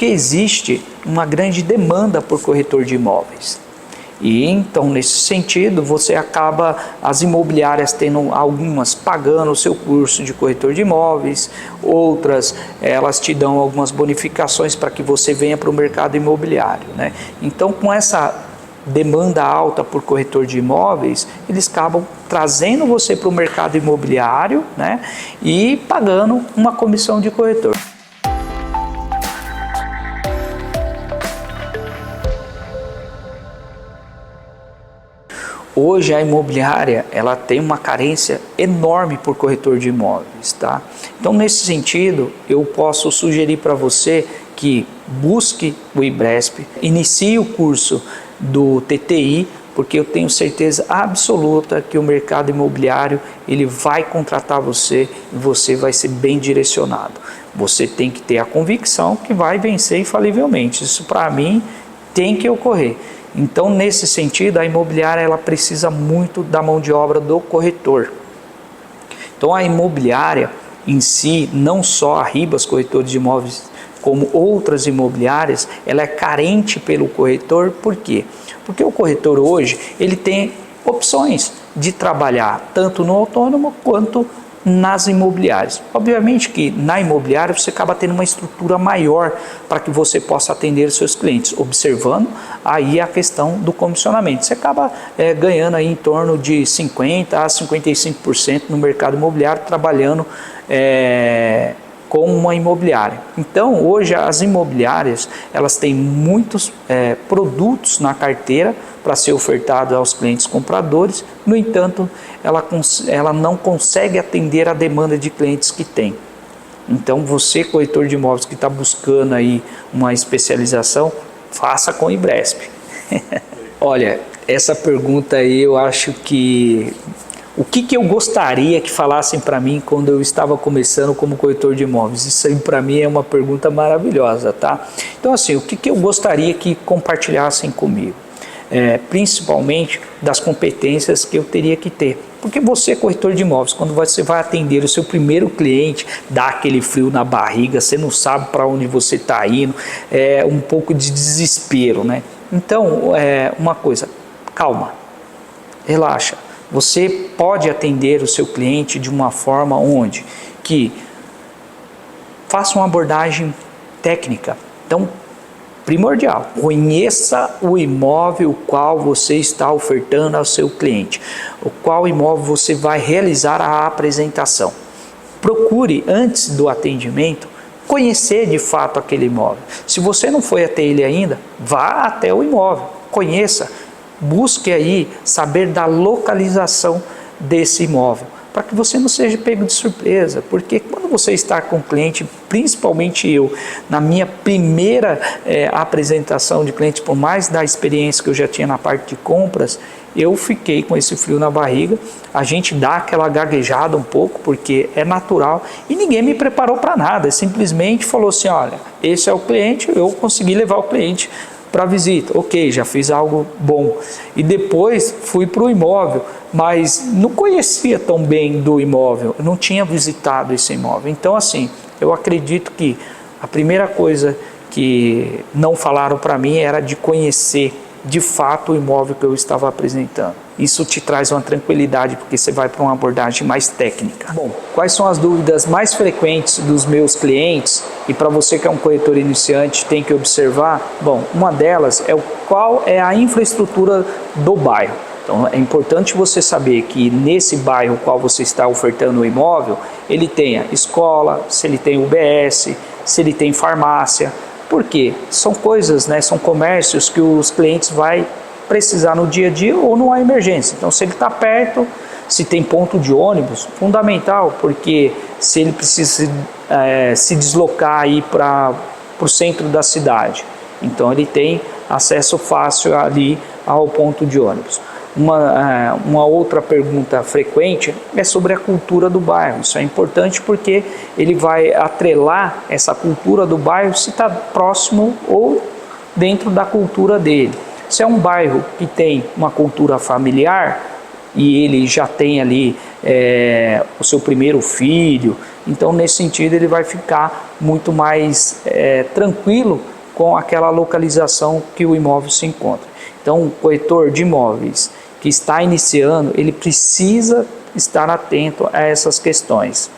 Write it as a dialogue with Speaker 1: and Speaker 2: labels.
Speaker 1: Porque existe uma grande demanda por corretor de imóveis. E então, nesse sentido, você acaba, as imobiliárias tendo algumas pagando o seu curso de corretor de imóveis, outras elas te dão algumas bonificações para que você venha para o mercado imobiliário, né? Então, com essa demanda alta por corretor de imóveis, eles acabam trazendo você para o mercado imobiliário, né? E pagando uma comissão de corretor. Hoje a imobiliária ela tem uma carência enorme por corretor de imóveis, tá? Então, nesse sentido, eu posso sugerir para você que busque o IBRESP, inicie o curso do TTI, porque eu tenho certeza absoluta que o mercado imobiliário ele vai contratar você e você vai ser bem direcionado. Você tem que ter a convicção que vai vencer infalivelmente. Isso para mim tem que ocorrer. Então, nesse sentido, a imobiliária ela precisa muito da mão de obra do corretor. Então, a imobiliária em si, não só a Ribas Corretores de Imóveis, como outras imobiliárias, ela é carente pelo corretor. Por quê? Porque o corretor hoje ele tem opções de trabalhar tanto no autônomo quanto nas imobiliárias. Obviamente que na imobiliária você acaba tendo uma estrutura maior para que você possa atender os seus clientes, observando aí a questão do comissionamento. Você acaba ganhando aí em torno de 50% a 55% no mercado imobiliário trabalhando com uma imobiliária. Então, hoje as imobiliárias elas têm muitos produtos na carteira para ser ofertado aos clientes compradores. No entanto, ela não consegue atender a demanda de clientes que tem. Então, você, corretor de imóveis que está buscando aí uma especialização, faça com o IBRESP. Olha, essa pergunta aí eu acho que o que eu gostaria que falassem para mim quando eu estava começando como corretor de imóveis? Isso aí para mim é uma pergunta maravilhosa, tá? Então assim, o que eu gostaria que compartilhassem comigo? Principalmente das competências que eu teria que ter. Porque você, corretor de imóveis, quando você vai atender o seu primeiro cliente, dá aquele frio na barriga, você não sabe para onde você está indo, um pouco de desespero, né? Então, uma coisa, calma, relaxa. Você pode atender o seu cliente de uma forma onde que faça uma abordagem técnica. Então, primordial, conheça o imóvel qual você está ofertando ao seu cliente, o qual imóvel você vai realizar a apresentação. Procure, antes do atendimento, conhecer de fato aquele imóvel. Se você não foi até ele ainda, vá até o imóvel, conheça. Busque aí saber da localização desse imóvel, para que você não seja pego de surpresa, porque quando você está com o cliente, principalmente eu, na minha primeira apresentação de cliente, por mais da experiência que eu já tinha na parte de compras, eu fiquei com esse frio na barriga, a gente dá aquela gaguejada um pouco, porque é natural, e ninguém me preparou para nada, simplesmente falou assim, olha, esse é o cliente, eu consegui levar o cliente para visita, ok, já fiz algo bom. E depois fui para o imóvel, mas não conhecia tão bem do imóvel, não tinha visitado esse imóvel. Então assim, eu acredito que a primeira coisa que não falaram para mim era de conhecer de fato o imóvel que eu estava apresentando. Isso te traz uma tranquilidade, porque você vai para uma abordagem mais técnica. Bom, quais são as dúvidas mais frequentes dos meus clientes? E para você que é um corretor iniciante tem que observar, bom, uma delas é qual é a infraestrutura do bairro. Então é importante você saber que nesse bairro qual você está ofertando o imóvel, ele tenha escola, se ele tem UBS, se ele tem farmácia. Por quê? São coisas, né, são comércios que os clientes vão precisar no dia a dia ou numa emergência. Então, se ele está perto, se tem ponto de ônibus, fundamental, porque se ele precisa se deslocar aí para o centro da cidade, então ele tem acesso fácil ali ao ponto de ônibus. Uma outra pergunta frequente é sobre a cultura do bairro. Isso é importante porque ele vai atrelar essa cultura do bairro se está próximo ou dentro da cultura dele. Se é um bairro que tem uma cultura familiar e ele já tem ali o seu primeiro filho, então nesse sentido ele vai ficar muito mais tranquilo com aquela localização que o imóvel se encontra. Então, o corretor de imóveis que está iniciando, ele precisa estar atento a essas questões.